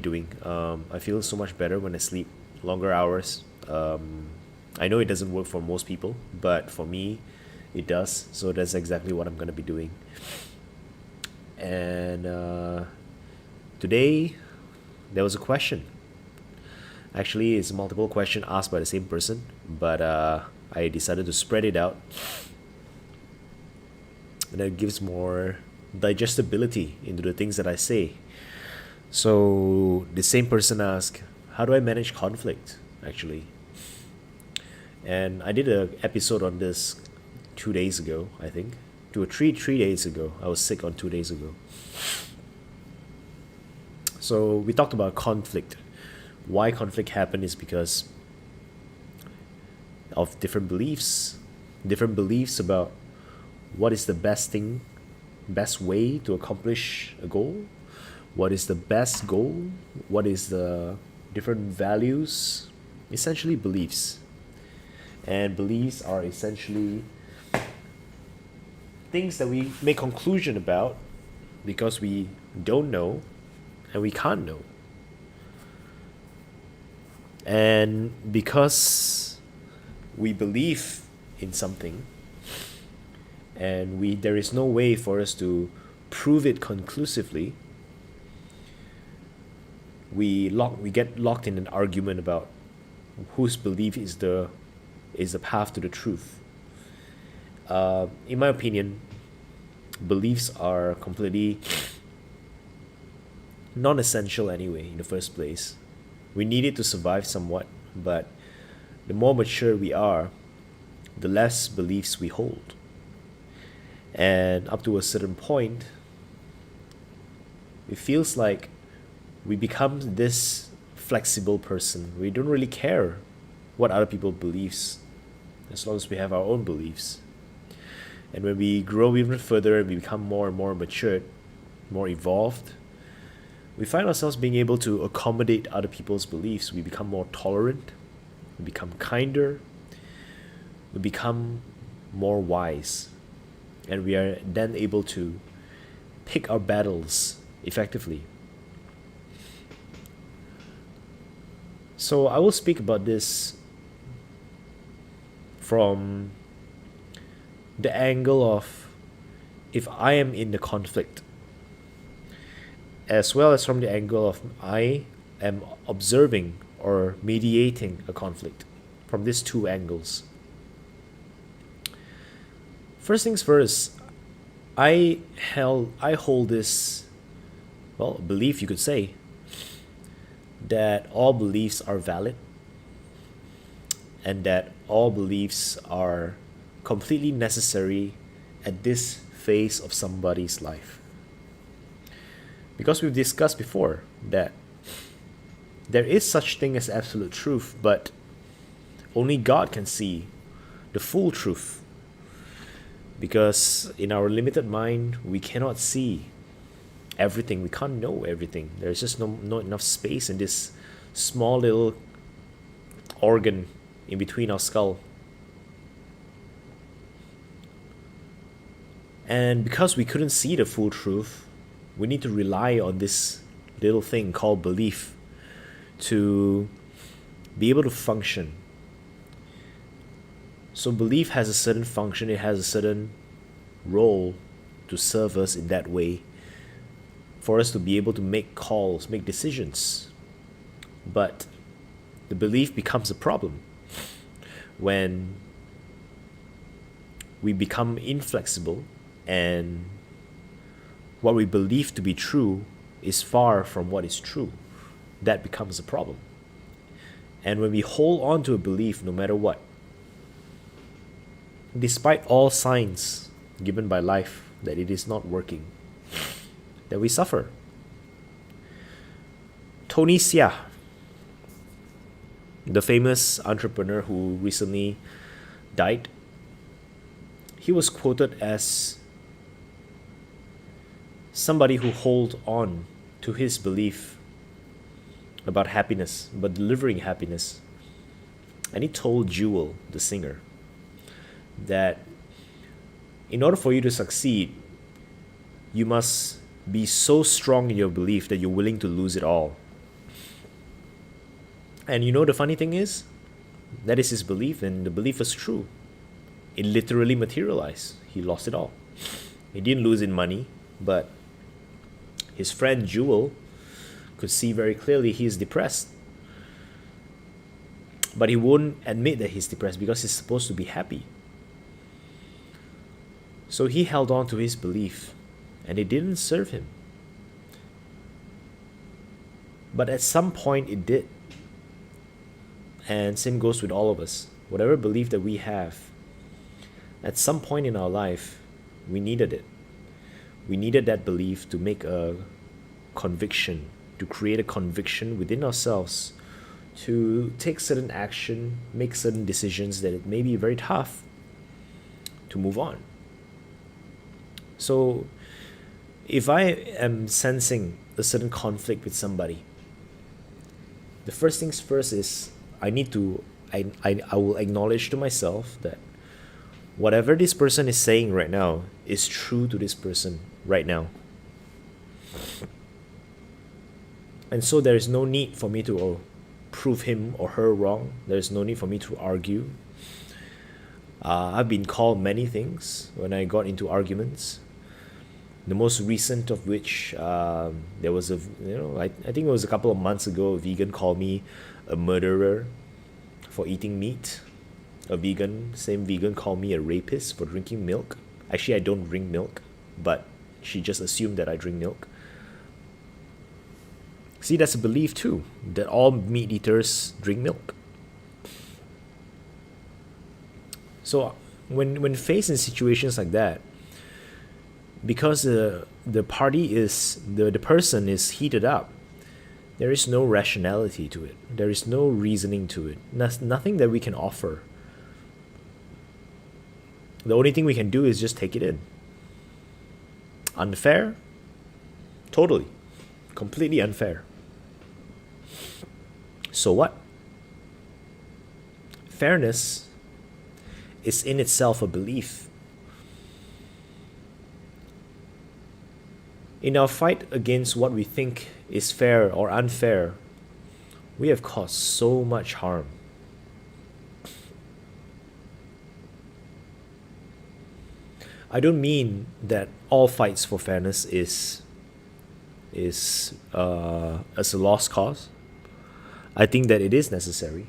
doing. I feel so much better when I sleep longer hours. I know it doesn't work for most people, but for me, it does. So that's exactly what I'm gonna be doing. And today, there was a question. Actually, it's a multiple question asked by the same person, but I decided to spread it out, and that gives more digestibility into the things that I say. So the same person asked, "How do I manage conflict?" Actually, and I did an episode on this 2 days ago, I think, 3 days ago. I was sick on 2 days ago. So we talked about conflict. Why conflict happen is because of different beliefs about what is the best way to accomplish a goal, what is the best goal, what is the different values, essentially beliefs. And beliefs are essentially things that we make conclusion about because we don't know and we can't know. And because we believe in something and there is no way for us to prove it conclusively, we get locked in an argument about whose belief is the path to the truth. In my opinion, beliefs are completely non-essential anyway in the first place. We need it to survive somewhat, but the more mature we are, the less beliefs we hold. And up to a certain point, it feels like we become this flexible person. We don't really care what other people believes as long as we have our own beliefs. And when we grow even further and we become more and more matured, more evolved, we find ourselves being able to accommodate other people's beliefs. We become more tolerant, we become kinder, we become more wise, and we are then able to pick our battles effectively. So I will speak about this from the angle of if I am in the conflict, as well as from the angle of I am observing or mediating a conflict, from these two angles. First things first, I hold this, well, belief you could say, that all beliefs are valid and that all beliefs are completely necessary at this phase of somebody's life. Because we've discussed before that there is such thing as absolute truth, but only God can see the full truth. Because in our limited mind, we cannot see everything. We can't know everything. There's just not enough space in this small little organ in between our skull. And because we couldn't see the full truth, we need to rely on this little thing called belief to be able to function. So belief has a certain function, it has a certain role to serve us in that way, for us to be able to make calls, make decisions. But the belief becomes a problem when we become inflexible and what we believe to be true is far from what is true. That becomes a problem. And when we hold on to a belief no matter what, despite all signs given by life that it is not working, that we suffer. Tony Xia, the famous entrepreneur who recently died, he was quoted as somebody who holds on to his belief about happiness, about delivering happiness. And he told Jewel, the singer, that in order for you to succeed, you must be so strong in your belief that you're willing to lose it all. And you know the funny thing is, that is his belief, and the belief was true. It literally materialized. He lost it all. He didn't lose in money, but his friend Jewel could see very clearly he is depressed. But he won't admit that he's depressed because he's supposed to be happy. So he held on to his belief, and it didn't serve him. But at some point it did. And same goes with all of us. Whatever belief that we have, at some point in our life, we needed it. We needed that belief to make a conviction, to create a conviction within ourselves, to take certain action, make certain decisions that it may be very tough to move on. So if I am sensing a certain conflict with somebody, the first things first is I will acknowledge to myself that whatever this person is saying right now is true to this person right now. And so there is no need for me to prove him or her wrong. There is no need for me to argue. I've been called many things when I got into arguments. The most recent of which, there was I think it was a couple of months ago, a vegan called me a murderer for eating meat. Same vegan called me a rapist for drinking milk. Actually, I don't drink milk, but she just assumed that I drink milk. See, that's a belief too, that all meat eaters drink milk. So when faced in situations like that, because the person is heated up, there is no rationality to it. There is no reasoning to it. Nothing that we can offer. The only thing we can do is just take it in. Unfair? Totally. Completely unfair. So what? Fairness is in itself a belief. In our fight against what we think is fair or unfair, we have caused so much harm. I don't mean that all fights for fairness is as a lost cause. I think that it is necessary.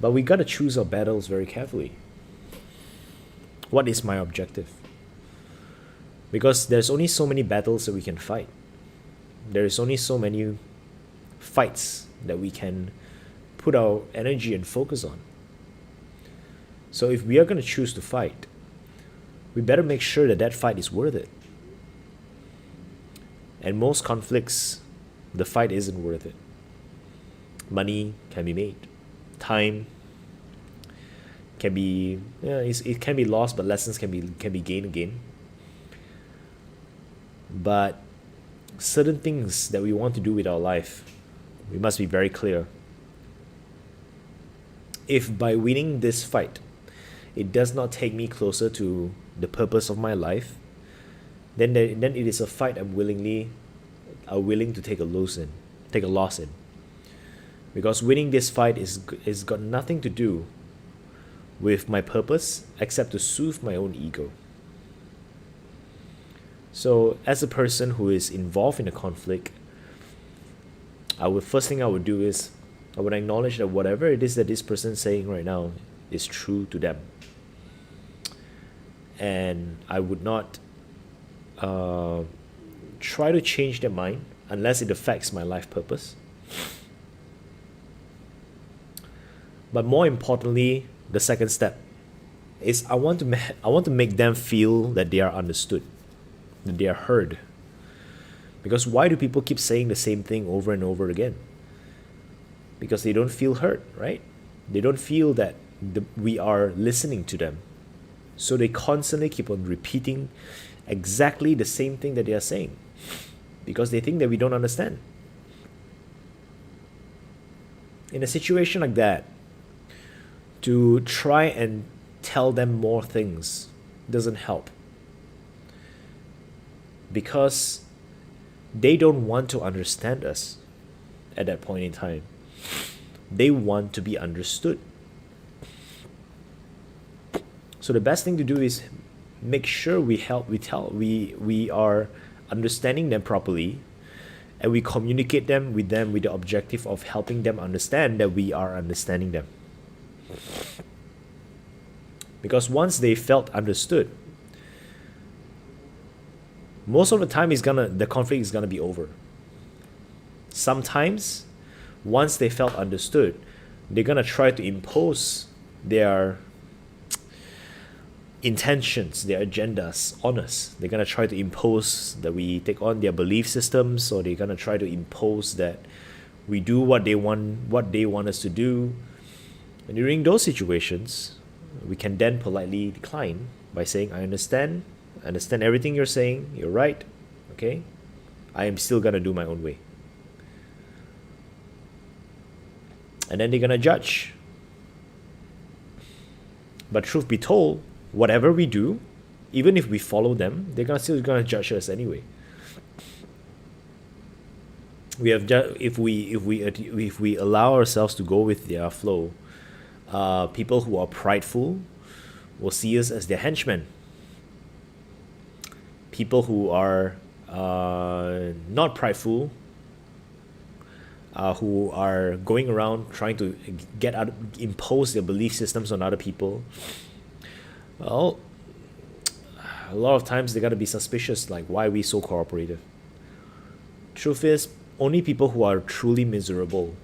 But we gotta choose our battles very carefully. What is my objective? Because there's only so many battles that we can fight. There is only so many fights that we can put our energy and focus on. So if we are going to choose to fight, we better make sure that that fight is worth it. And most conflicts, the fight isn't worth it. Money can be made. Time can be, it can be lost, but lessons can be gained again. But certain things that we want to do with our life, we must be very clear. If by winning this fight, it does not take me closer to the purpose of my life, then it is a fight I'm willing to take a loss in. Because winning this fight is got nothing to do with my purpose except to soothe my own ego. So as a person who is involved in a conflict, first thing I would do is I would acknowledge that whatever it is that this person is saying right now is true to them. And I would not try to change their mind unless it affects my life purpose. But more importantly, the second step is I want to make them feel that they are understood, that they are heard. Because why do people keep saying the same thing over and over again? Because they don't feel heard, right? They don't feel that we are listening to them. So they constantly keep on repeating exactly the same thing that they are saying because they think that we don't understand. In a situation like that, to try and tell them more things doesn't help because they don't want to understand us. at that point in time. They want to be understood. So the best thing to do is make sure we are understanding them properly, and we communicate with them with the objective of helping them understand that we are understanding them. Because once they felt understood, most of the time the conflict is gonna be over. Sometimes, once they felt understood, they're gonna try to impose their intentions, their agendas on us. They're gonna try to impose that we take on their belief systems, or they're gonna try to impose that we do what they want us to do. And during those situations, we can then politely decline by saying, I understand everything you're saying, you're right, okay? I am still gonna do my own way. And then they're gonna judge. But truth be told, whatever we do, even if we follow them, they're still gonna judge us anyway. If we allow ourselves to go with their flow, people who are prideful will see us as their henchmen. People who are not prideful, who are going around trying to impose their belief systems on other people, well, a lot of times they gotta be suspicious, like, why are we so cooperative? Truth is, only people who are truly miserable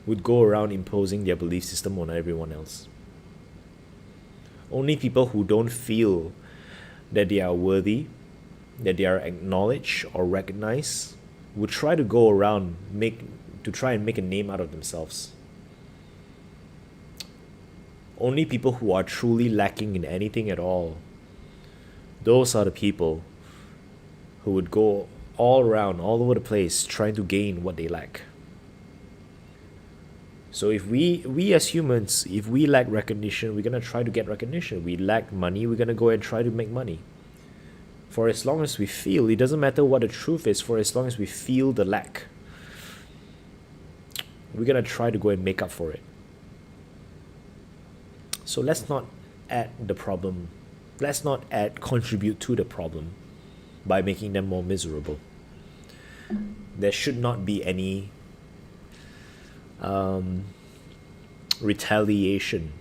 would go around imposing their belief system on everyone else. Only people who don't feel that they are worthy, that they are acknowledged or recognized, would try to go around to try and make a name out of themselves. Only people who are truly lacking in anything at all, those are the people who would go all around, all over the place, trying to gain what they lack. So if we as humans, if we lack recognition, we're gonna try to get recognition. We lack money, we're gonna go and try to make money. For as long as we feel, it doesn't matter what the truth is, for as long as we feel the lack, we're gonna try to go and make up for it. So let's not add the problem. Let's not contribute to the problem by making them more miserable. There should not be any retaliation.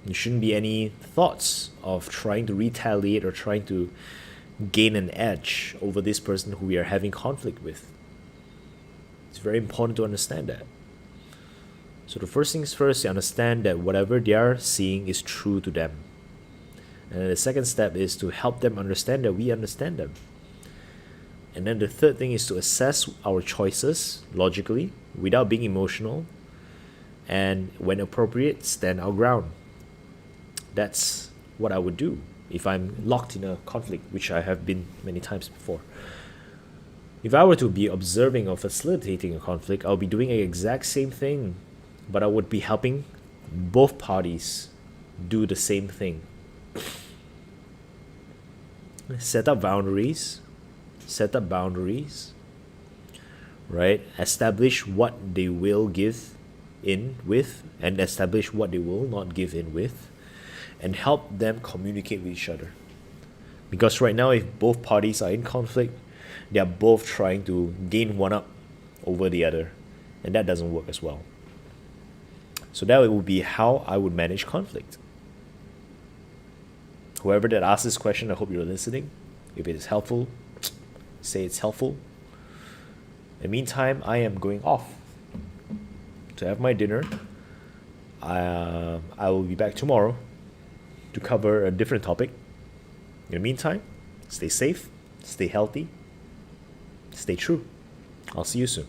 There shouldn't be any thoughts of trying to retaliate or trying to gain an edge over this person who we are having conflict with. It's very important to understand that. So the first things first, you understand that whatever they are seeing is true to them. And then the second step is to help them understand that we understand them. And then the third thing is to assess our choices logically, without being emotional, and when appropriate, stand our ground. That's what I would do if I'm locked in a conflict, which I have been many times before. If I were to be observing or facilitating a conflict, I'll be doing the exact same thing, but I would be helping both parties do the same thing. Set up boundaries, right? Establish what they will give in with, and establish what they will not give in with, and help them communicate with each other. Because right now, if both parties are in conflict, they are both trying to gain one up over the other, and that doesn't work as well. So that would be how I would manage conflict. Whoever that asked this question, I hope you're listening. If it is helpful, say it's helpful. In the meantime, I am going off to have my dinner. I will be back tomorrow to cover a different topic. In the meantime, stay safe, stay healthy, stay true. I'll see you soon.